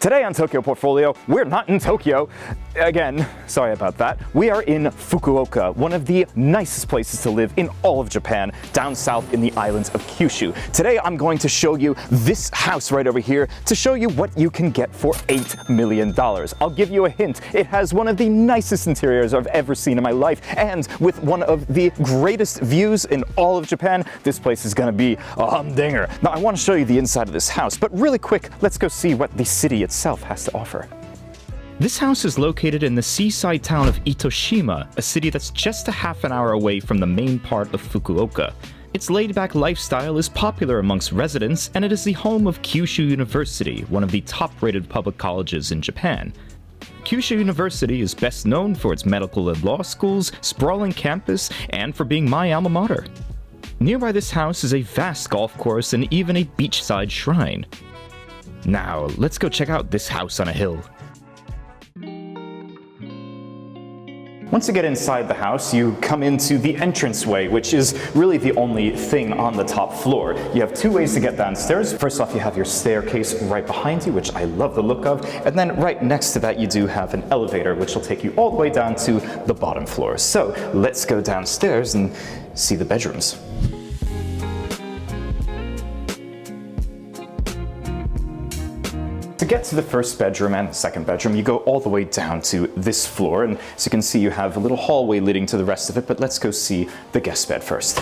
Today on Tokyo Portfolio, we're not in Tokyo. Again, sorry about that. We are in Fukuoka, one of the nicest places to live in all of Japan, down south in the islands of Kyushu. Today I'm going to show you this house right over here to show you what you can get for $8 million. I'll give you a hint. It has one of the nicest interiors I've ever seen in my life, and with one of the greatest views in all of Japan, this place is gonna be a humdinger. Now I want to show you the inside of this house, but really quick, let's go see what the city itself has to offer. This house is located in the seaside town of Itoshima, a city that's just a half an hour away from the main part of Fukuoka. Its laid-back lifestyle is popular amongst residents, and it is the home of Kyushu University, one of the top-rated public colleges in Japan. Kyushu University is best known for its medical and law schools, sprawling campus, and for being my alma mater. Nearby this house is a vast golf course and even a beachside shrine. Now, let's go check out this house on a hill. Once you get inside the house, you come into the entranceway, which is really the only thing on the top floor. You have two ways to get downstairs. First off, you have your staircase right behind you, which I love the look of. And then right next to that, you do have an elevator, which will take you all the way down to the bottom floor. So let's go downstairs and see the bedrooms. To get to the first bedroom and the second bedroom, you go all the way down to this floor, and as you can see, you have a little hallway leading to the rest of it, but let's go see the guest bed first.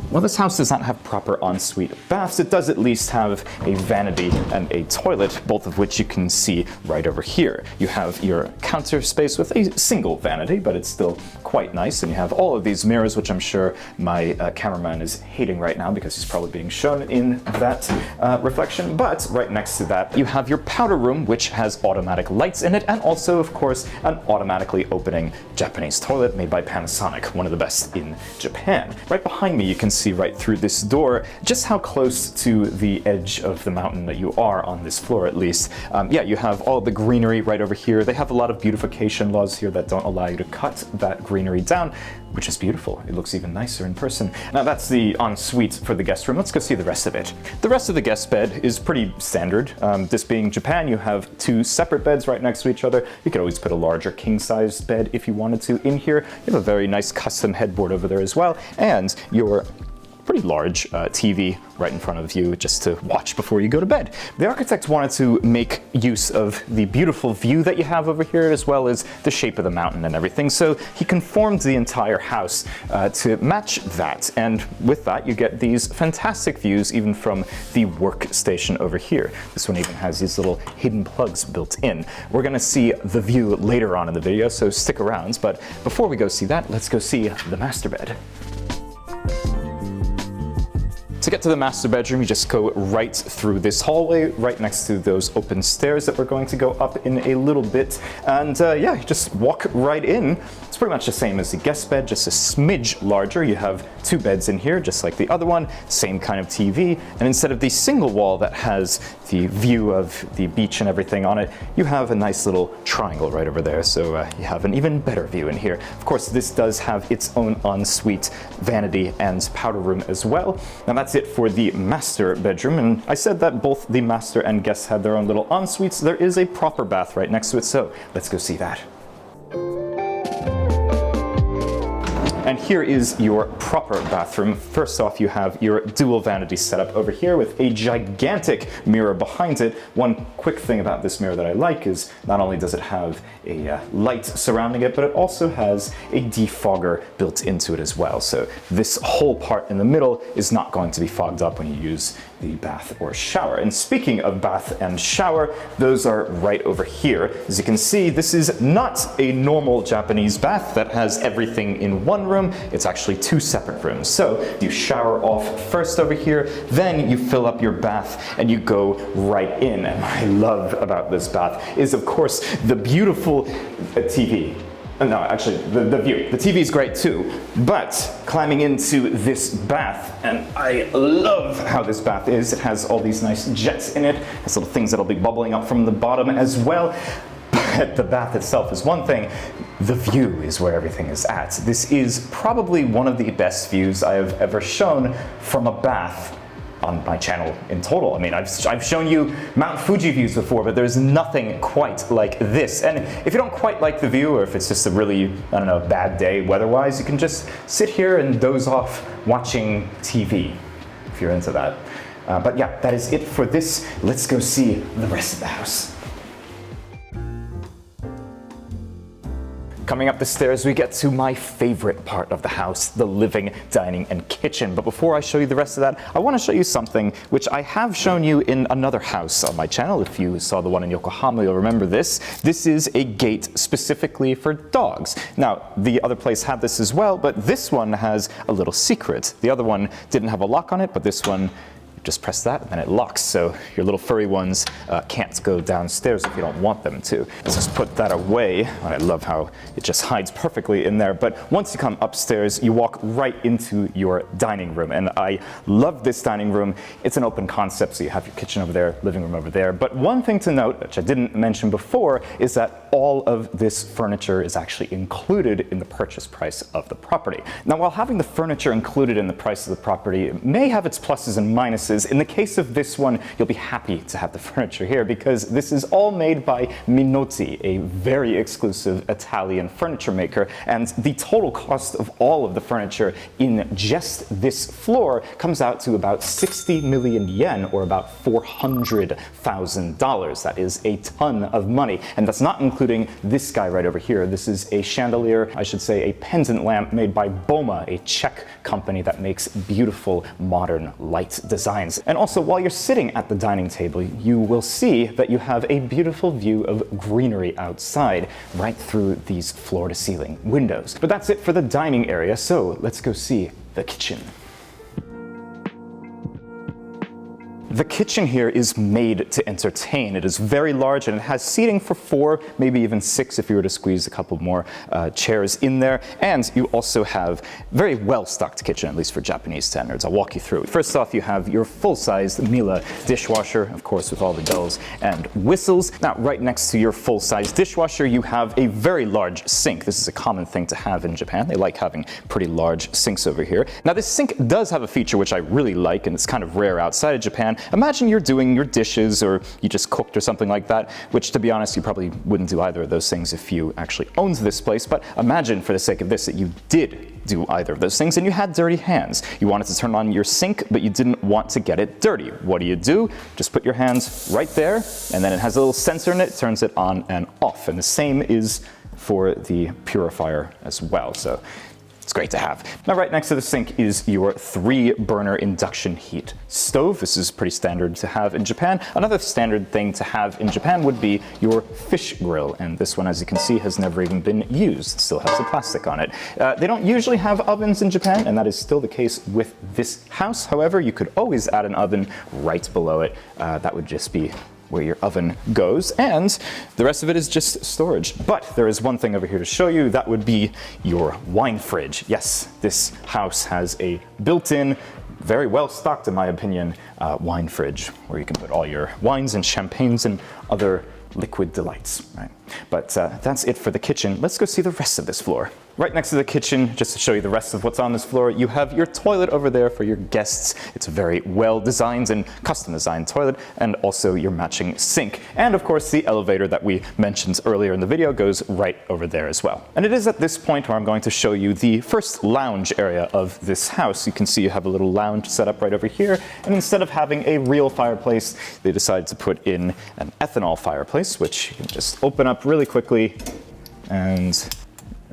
While this house does not have proper ensuite baths, it does at least have a vanity and a toilet, both of which you can see right over here. You have your counter space with a single vanity, but it's still quite nice, and you have all of these mirrors, which I'm sure my cameraman is hating right now because he's probably being shown in that reflection. But right next to that, you have your powder room, which has automatic lights in it, and also, of course, an automatically opening Japanese toilet made by Panasonic, one of the best in Japan. Right behind me, you can see right through this door just how close to the edge of the mountain that you are on this floor, at least. Yeah, you have all the greenery right over here. They have a lot of beautification laws here that don't allow you to cut that greenery down, which is beautiful. It looks even nicer in person. Now that's the ensuite for the guest room. Let's go see the rest of it. The rest of the guest bed is pretty standard. This being Japan, you have two separate beds right next to each other. You could always put a larger king-size bed if you wanted to in here. You have a very nice custom headboard over there as well, and your pretty large TV right in front of you just to watch before you go to bed. The architect wanted to make use of the beautiful view that you have over here, as well as the shape of the mountain and everything, so he conformed the entire house to match that, and with that you get these fantastic views even from the workstation over here. This one even has these little hidden plugs built in. We're gonna see the view later on in the video, so stick around, but before we go see that, let's go see the master bed. To get to the master bedroom, you just go right through this hallway, right next to those open stairs that we're going to go up in a little bit. And yeah, you just walk right in. It's pretty much the same as the guest bed, just a smidge larger. You have two beds in here, just like the other one, same kind of TV. And instead of the single wall that has the view of the beach and everything on it, you have a nice little triangle right over there. So you have an even better view in here. Of course, this does have its own ensuite vanity and powder room as well. Now that's it for the master bedroom, and I said that both the master and guests had their own little ensuites. There is a proper bath right next to it, so let's go see that. And here is your proper bathroom. First off, you have your dual vanity setup over here with a gigantic mirror behind it. One quick thing about this mirror that I like is not only does it have a light surrounding it, but it also has a defogger built into it as well. So this whole part in the middle is not going to be fogged up when you use the bath or shower. And speaking of bath and shower, those are right over here. As you can see, this is not a normal Japanese bath that has everything in one room. It's actually two separate rooms. So you shower off first over here, then you fill up your bath and you go right in. And what I love about this bath is, of course, the beautiful TV. No, actually, the view. The TV is great too, but climbing into this bath, and I love how this bath is. It has all these nice jets in it. There's little things that'll be bubbling up from the bottom as well. But the bath itself is one thing. The view is where everything is at. This is probably one of the best views I have ever shown from a bath on my channel in total. I mean, I've shown you Mount Fuji views before, but there's nothing quite like this. And if you don't quite like the view, or if it's just a really, I don't know, bad day weather-wise, you can just sit here and doze off watching TV, if you're into that. But yeah, that is it for this. Let's go see the rest of the house. Coming up the stairs, we get to my favorite part of the house, the living, dining, and kitchen. But before I show you the rest of that, I want to show you something which I have shown you in another house on my channel. If you saw the one in Yokohama, you'll remember this. This is a gate specifically for dogs. Now, the other place had this as well, but this one has a little secret. The other one didn't have a lock on it, but this one, just press that and then it locks, so your little furry ones can't go downstairs if you don't want them to. Let's just put that away. I love how it just hides perfectly in there. But once you come upstairs, you walk right into your dining room, and I love this dining room. It's an open concept, so you have your kitchen over there, living room over there. But one thing to note, which I didn't mention before, is that all of this furniture is actually included in the purchase price of the property. Now, while having the furniture included in the price of the property may have its pluses and minuses, in the case of this one, you'll be happy to have the furniture here because this is all made by Minotti, a very exclusive Italian furniture maker, and the total cost of all of the furniture in just this floor comes out to about 60 million yen, or about $400,000. That is a ton of money, and that's not including this guy right over here. This is a chandelier, I should say a pendant lamp made by Boma, a Czech company that makes beautiful modern light designs. And also, while you're sitting at the dining table, you will see that you have a beautiful view of greenery outside, right through these floor-to-ceiling windows. But that's it for the dining area, so let's go see the kitchen. The kitchen here is made to entertain. It is very large and it has seating for 4, maybe even 6 if you were to squeeze a couple more chairs in there. And you also have very well-stocked kitchen, at least for Japanese standards. I'll walk you through it. First off, you have your full-sized Miele dishwasher, of course, with all the bells and whistles. Now, right next to your full-size dishwasher, you have a very large sink. This is a common thing to have in Japan. They like having pretty large sinks over here. Now, this sink does have a feature which I really like, and it's kind of rare outside of Japan. Imagine you're doing your dishes, or you just cooked or something like that, which, to be honest, you probably wouldn't do either of those things if you actually owned this place. But imagine, for the sake of this, that you did do either of those things and you had dirty hands. You wanted to turn on your sink, but you didn't want to get it dirty. What do? Just put your hands right there, and then it has a little sensor in it, turns it on and off. And the same is for the purifier as well. So it's great to have. Now, right next to the sink is your 3-burner induction heat stove. This is pretty standard to have in Japan. Another standard thing to have in Japan would be your fish grill, and this one, as you can see, has never even been used. It still has the plastic on it. They don't usually have ovens in Japan, and that is still the case with this house. However, you could always add an oven right below it. That would just be where your oven goes, and the rest of it is just storage. But there is one thing over here to show you. That would be your wine fridge. Yes, this house has a built-in, very well stocked, in my opinion, wine fridge where you can put all your wines and champagnes and other liquid delights, right? But that's it for the kitchen. Let's go see the rest of this floor. Right next to the kitchen, just to show you the rest of what's on this floor, you have your toilet over there for your guests. It's a very well-designed and custom-designed toilet, and also your matching sink. And of course, the elevator that we mentioned earlier in the video goes right over there as well. And it is at this point where I'm going to show you the first lounge area of this house. You can see you have a little lounge set up right over here, and instead of having a real fireplace, they decided to put in an ethanol fireplace, which you can just open up really quickly, and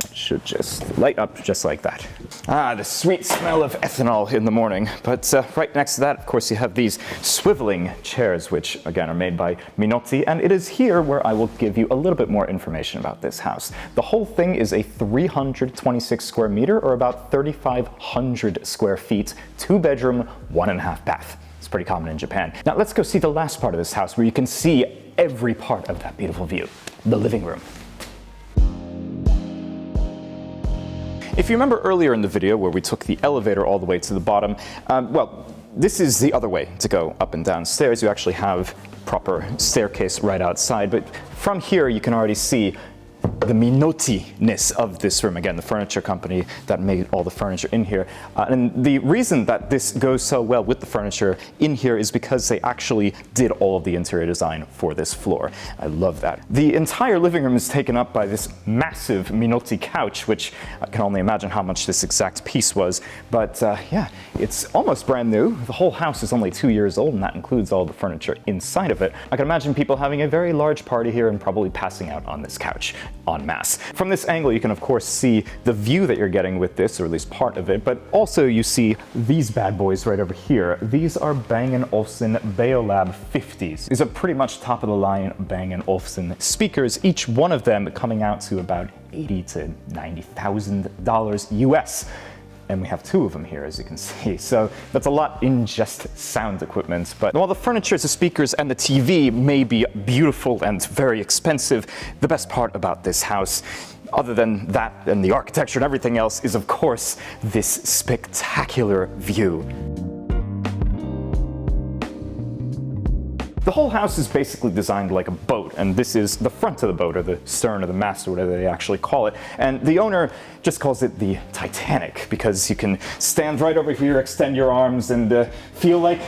it should just light up just like that. Ah, the sweet smell of ethanol in the morning. But right next to that, of course, you have these swiveling chairs, which again are made by Minotti, and it is here where I will give you a little bit more information about this house. The whole thing is a 326 square meter, or about 3,500 square feet, 2-bedroom, 1.5 bath. It's pretty common in Japan. Now let's go see the last part of this house where you can see every part of that beautiful view, the living room. If you remember earlier in the video where we took the elevator all the way to the bottom, well, this is the other way to go up and down stairs. You actually have proper staircase right outside, but from here you can already see the Minoti-ness of this room. Again, the furniture company that made all the furniture in here. And the reason that this goes so well with the furniture in here is because they actually did all of the interior design for this floor. I love that. The entire living room is taken up by this massive Minoti couch, which I can only imagine how much this exact piece was. But yeah, it's almost brand new. The whole house is only 2 years old, and that includes all the furniture inside of it. I can imagine people having a very large party here and probably passing out on this couch en masse. From this angle, you can of course see the view that you're getting with this, or at least part of it, but also you see these bad boys right over here. These are Bang & Olufsen Beolab 50s. These are pretty much top of the line Bang & Olufsen speakers, each one of them coming out to about $80,000 to $90,000 US. And we have 2 of them here, as you can see. So that's a lot in just sound equipment. But while the furniture, the speakers, and the TV may be beautiful and very expensive, the best part about this house, other than that and the architecture and everything else, is of course this spectacular view. The whole house is basically designed like a boat, and this is the front of the boat, or the stern, or the mast, or whatever they actually call it. And the owner just calls it the Titanic, because you can stand right over here, extend your arms, and feel like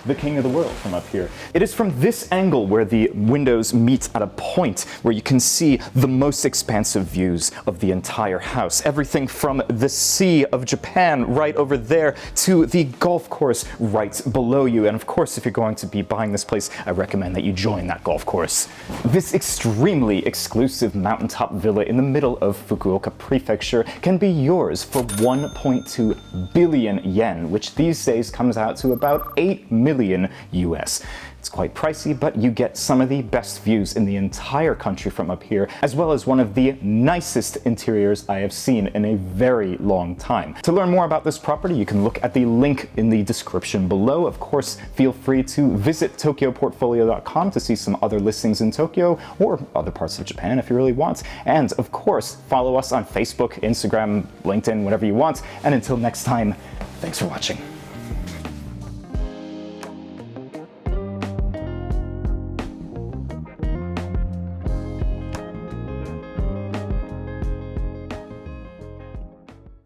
the king of the world from up here. It is from this angle where the windows meet at a point where you can see the most expansive views of the entire house. Everything from the Sea of Japan right over there to the golf course right below you. And of course, if you're going to be buying this place, I recommend that you join that golf course. This extremely exclusive mountaintop villa in the middle of Fukuoka Prefecture can be yours for 1.2 billion yen, which these days comes out to about 8 million US. It's quite pricey, but you get some of the best views in the entire country from up here, as well as one of the nicest interiors I have seen in a very long time. To learn more about this property, you can look at the link in the description below. Of course, feel free to visit tokyoportfolio.com to see some other listings in Tokyo or other parts of Japan if you really want. And of course, follow us on Facebook, Instagram, LinkedIn, whatever you want. And until next time, thanks for watching.